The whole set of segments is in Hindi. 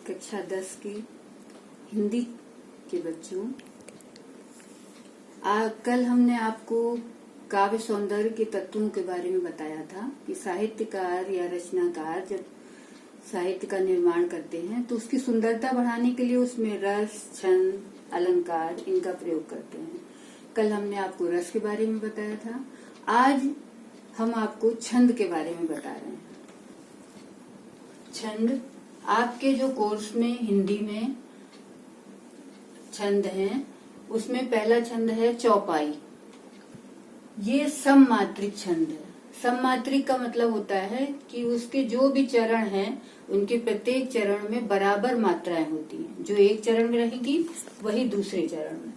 कक्षा 10 की हिंदी के बच्चों, कल हमने आपको काव्य सौंदर्य के तत्वों के बारे में बताया था कि साहित्यकार या रचनाकार जब साहित्य का निर्माण करते हैं तो उसकी सुंदरता बढ़ाने के लिए उसमें रस, छंद, अलंकार इनका प्रयोग करते हैं। कल हमने आपको रस के बारे में बताया था। आज हम आपको छंद के बारे में बता रहे हैं। छंद आपके जो कोर्स में हिंदी में छंद हैं, उसमें पहला छंद है चौपाई। ये सममात्रिक छंद है। सममात्रिक का मतलब होता है कि उसके जो भी चरण हैं, उनके प्रत्येक चरण में बराबर मात्राएं होती हैं। जो एक चरण में रहेगी वही दूसरे चरण में।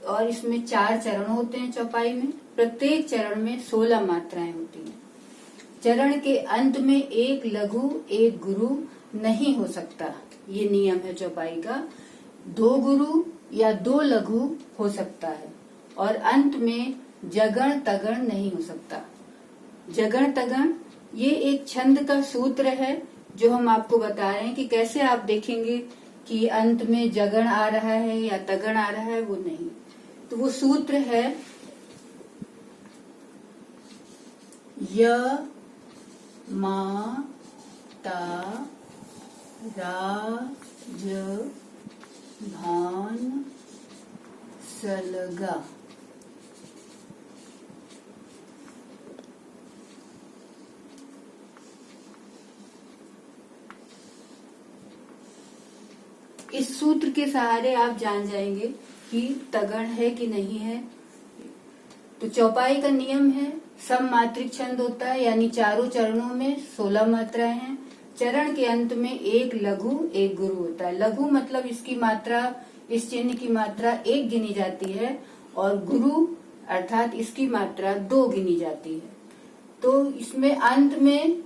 और इसमें 4 चरण होते हैं चौपाई में। प्रत्येक चरण में 16 मात्राएं होती हैं। चरण के अंत में एक लघु एक गुरु नहीं हो सकता, ये नियम है चौपाई का। 2 गुरु या 2 लघु हो सकता है और अंत में जगण तगण नहीं हो सकता। जगण तगण ये एक छंद का सूत्र है जो हम आपको बता रहे हैं कि कैसे आप देखेंगे कि अंत में जगण आ रहा है या तगण आ रहा है, वो नहीं। तो वो सूत्र है य मा ता रा ज भान सलगा। इस सूत्र के सहारे आप जान जाएंगे कि तगण है कि नहीं है। तो चौपाई का नियम है सममात्रिक छंद होता है, यानी चारों चरणों में 16 मात्राएं हैं। चरण के अंत में एक लघु एक गुरु होता है। लघु मतलब इसकी मात्रा, इस चिन्ह की मात्रा 1 गिनी जाती है और गुरु अर्थात इसकी मात्रा 2 गिनी जाती है। तो इसमें अंत में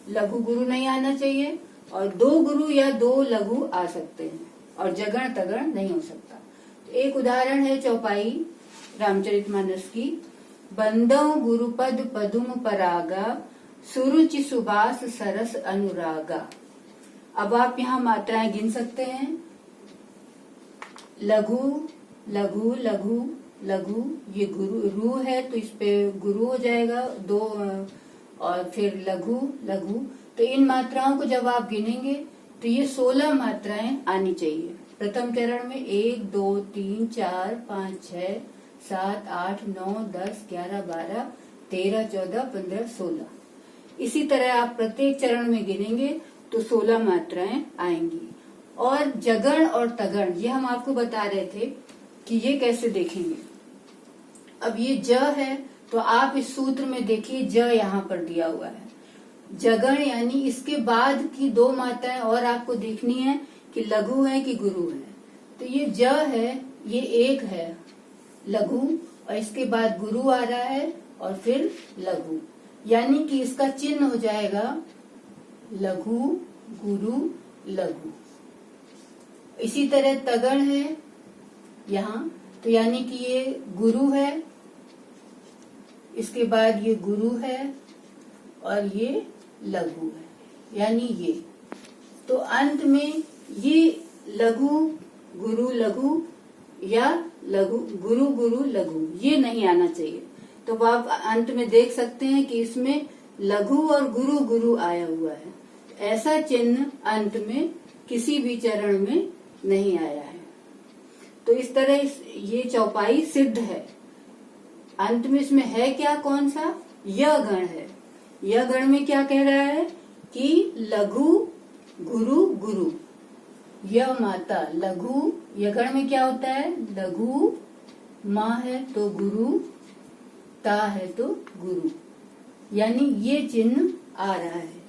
लघु गुरु नहीं आना चाहिए और 2 गुरु या 2 लघु आ सकते हैं और जगण तगण नहीं हो सकता। तो एक उदाहरण है चौपाई रामचरितमानस की। बंदौ गुरुपद पदुम परागा, सुरुचि सुबास सरस अनुरागा। अब आप यहाँ मात्राएं गिन सकते हैं। लघु लघु लघु लघु, ये गुरु रू है तो इस पे गुरु हो जाएगा 2, और फिर लघु लघु। तो इन मात्राओं को जब आप गिनेंगे तो ये 16 मात्राएं आनी चाहिए। प्रथम चरण में 1 2 3 4 5 6 7 8 9 10 11 12 13 14 15 16। इसी तरह आप प्रत्येक चरण में गिनेंगे तो 16 मात्राएं आएंगी। और जगण और तगण ये हम आपको बता रहे थे कि ये कैसे देखेंगे। अब ये ज है तो आप इस सूत्र में देखिए ज यहाँ पर दिया हुआ है। जगण यानी इसके बाद की 2 मात्राएं और आपको देखनी है कि लघु है कि गुरु है। तो ये ज है, ये 1 है लघु और इसके बाद गुरु आ रहा है और फिर लघु, यानी कि इसका चिन्ह हो जाएगा लघु गुरु लघु। इसी तरह तगण है यहाँ, तो यानी कि ये गुरु है, इसके बाद ये गुरु है और ये लघु है, यानी ये। तो अंत में ये लघु गुरु लघु या लघु गुरु गुरु लघु ये नहीं आना चाहिए। तो आप अंत में देख सकते हैं कि इसमें लघु और गुरु गुरु आया हुआ है। ऐसा चिन्ह अंत में किसी भी चरण में नहीं आया है। तो इस तरह ये चौपाई सिद्ध है। अंत में इसमें है क्या, कौन सा? य गण है। य गण में क्या कह रहा है कि लघु गुरु गुरु। य माता लघु, य गण में क्या होता है? लघु माँ है तो गुरु, ता है तो गुरु, यानी ये चिन्ह आ रहा है।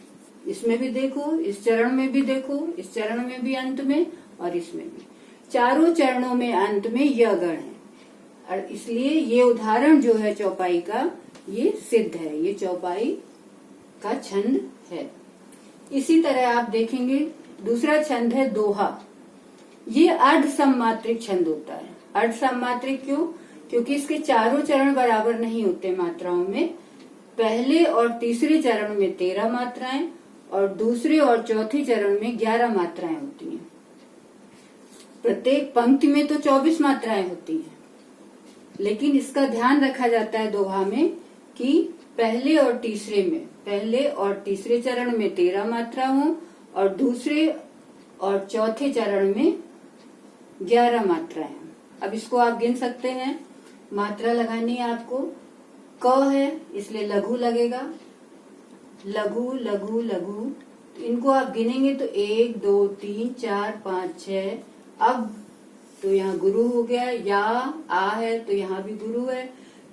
इसमें भी देखो, इस चरण में भी देखो, इस चरण में भी अंत में और इसमें भी। चारों चरणों में अंत में य गण है और इसलिए ये उदाहरण जो है चौपाई का ये सिद्ध है। ये चौपाई का छंद है। इसी तरह आप देखेंगे दूसरा छंद है दोहा। ये अर्ध सममात्रिक छंद होता है। अर्ध सममात्रिक क्यों? क्योंकि इसके चारों चरण बराबर नहीं होते मात्राओं में। पहले और तीसरे चरण में 13 मात्राएं और दूसरे और चौथे चरण में 11 मात्राएं होती हैं। प्रत्येक पंक्ति में तो 24 मात्राएं होती हैं, लेकिन इसका ध्यान रखा जाता है दोहा में कि पहले और तीसरे चरण में 13 मात्रा हो और दूसरे और चौथे चरण में 11 मात्राएं। अब इसको आप गिन सकते हैं। मात्रा लगानी है आपको। क है इसलिए लघु लगेगा, लघु लघु लघु। तो इनको आप गिनेंगे तो 1 2 3 4 5 6। अब तो यहाँ गुरु हो गया। या आ है तो यहाँ भी गुरु है।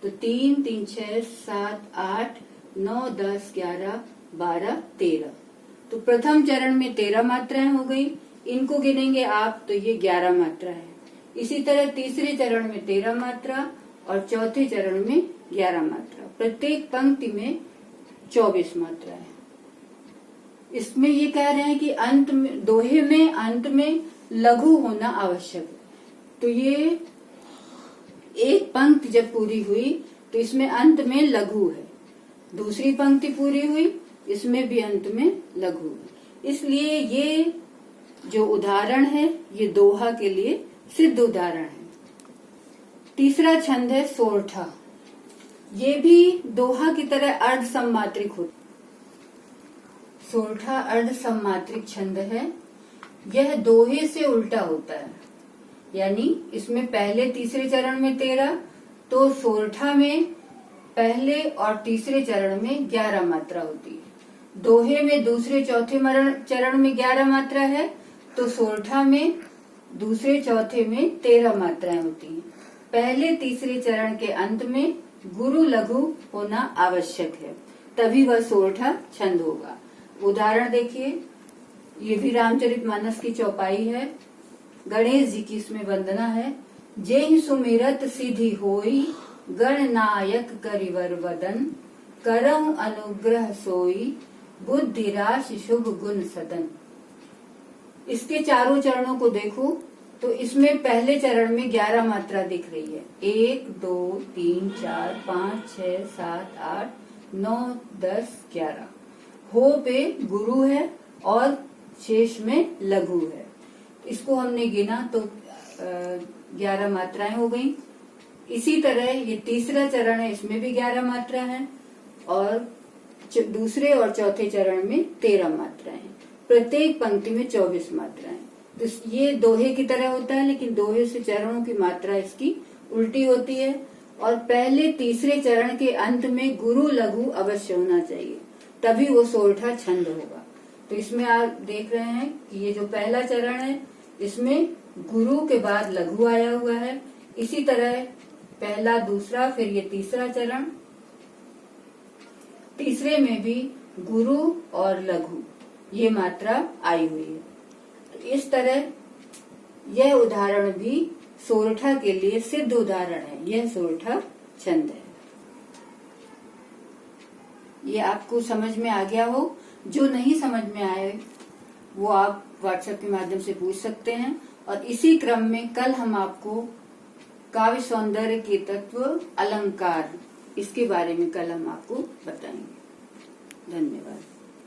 तो 3 3 6 7 8 9 10 11 12 13। तो प्रथम चरण में 13 मात्राएं हो गई। इनको गिनेंगे आप तो ये 11 मात्रा है। इसी तरह तीसरे चरण में 13 मात्रा और चौथे चरण में 11 मात्रा। प्रत्येक पंक्ति में 24 मात्रा है। इसमें ये कह रहे हैं कि अंत में, दोहे में अंत में लघु होना आवश्यक है। तो ये एक पंक्ति जब पूरी हुई तो इसमें अंत में लघु है। दूसरी पंक्ति पूरी हुई, इसमें भी अंत में लघु है। इसलिए ये जो उदाहरण है ये दोहा के लिए सिद्ध उदाहरण है। तीसरा छंद है सोरठा। ये भी दोहा की तरह अर्ध सम्मात्रिक होता। सोरठा अर्ध सम्मात्रिक छंद है। यह दोहे से उल्टा होता है, यानी इसमें पहले तीसरे चरण में 13, तो सोरठा में पहले और तीसरे चरण में 11 मात्रा होती है। दोहे में दूसरे चौथे चरण में 11 मात्रा है, तो सोरठा में दूसरे चौथे में 13 मात्राएं होती हैं। पहले तीसरे चरण के अंत में गुरु लघु होना आवश्यक है, तभी वह सोरठा छंद होगा। उदाहरण देखिए, ये भी रामचरितमानस की चौपाई है। गणेश जी की इसमें वंदना है। जेहि सुमिरत सिद्धि होई, गणनायक करिवर वदन, करहु अनुग्रह सोई, बुद्धि राशि शुभ गुण सदन। इसके चारों चरणों को देखो तो इसमें पहले चरण में 11 मात्रा दिख रही है। 1 2 3 4 5 6 7 8 9 10 11। हो पे गुरु है और शेष में लघु है। इसको हमने गिना तो 11 मात्राएं हो गई। इसी तरह ये तीसरा चरण है, इसमें भी 11 मात्रा है और दूसरे और चौथे चरण में 13 मात्राएं। प्रत्येक पंक्ति में 24 मात्राएं। तो ये दोहे की तरह होता है, लेकिन दोहे से चरणों की मात्रा इसकी उल्टी होती है। और पहले तीसरे चरण के अंत में गुरु लघु अवश्य होना चाहिए, तभी वो सोरठा छंद होगा। तो इसमें आप देख रहे हैं कि ये जो पहला चरण है इसमें गुरु के बाद लघु आया हुआ है। इसी तरह पहला दूसरा फिर ये तीसरा चरण, तीसरे में भी गुरु और लघु ये मात्रा आई हुई है। तो इस तरह यह उदाहरण भी सोरठा के लिए सिद्ध उदाहरण है। यह सोरठा छंद है। ये आपको समझ में आ गया हो। जो नहीं समझ में आए वो आप व्हाट्सएप के माध्यम से पूछ सकते हैं। और इसी क्रम में कल हम आपको काव्य सौंदर्य के तत्व, अलंकार, इसके बारे में कल हम आपको बताएंगे। धन्यवाद।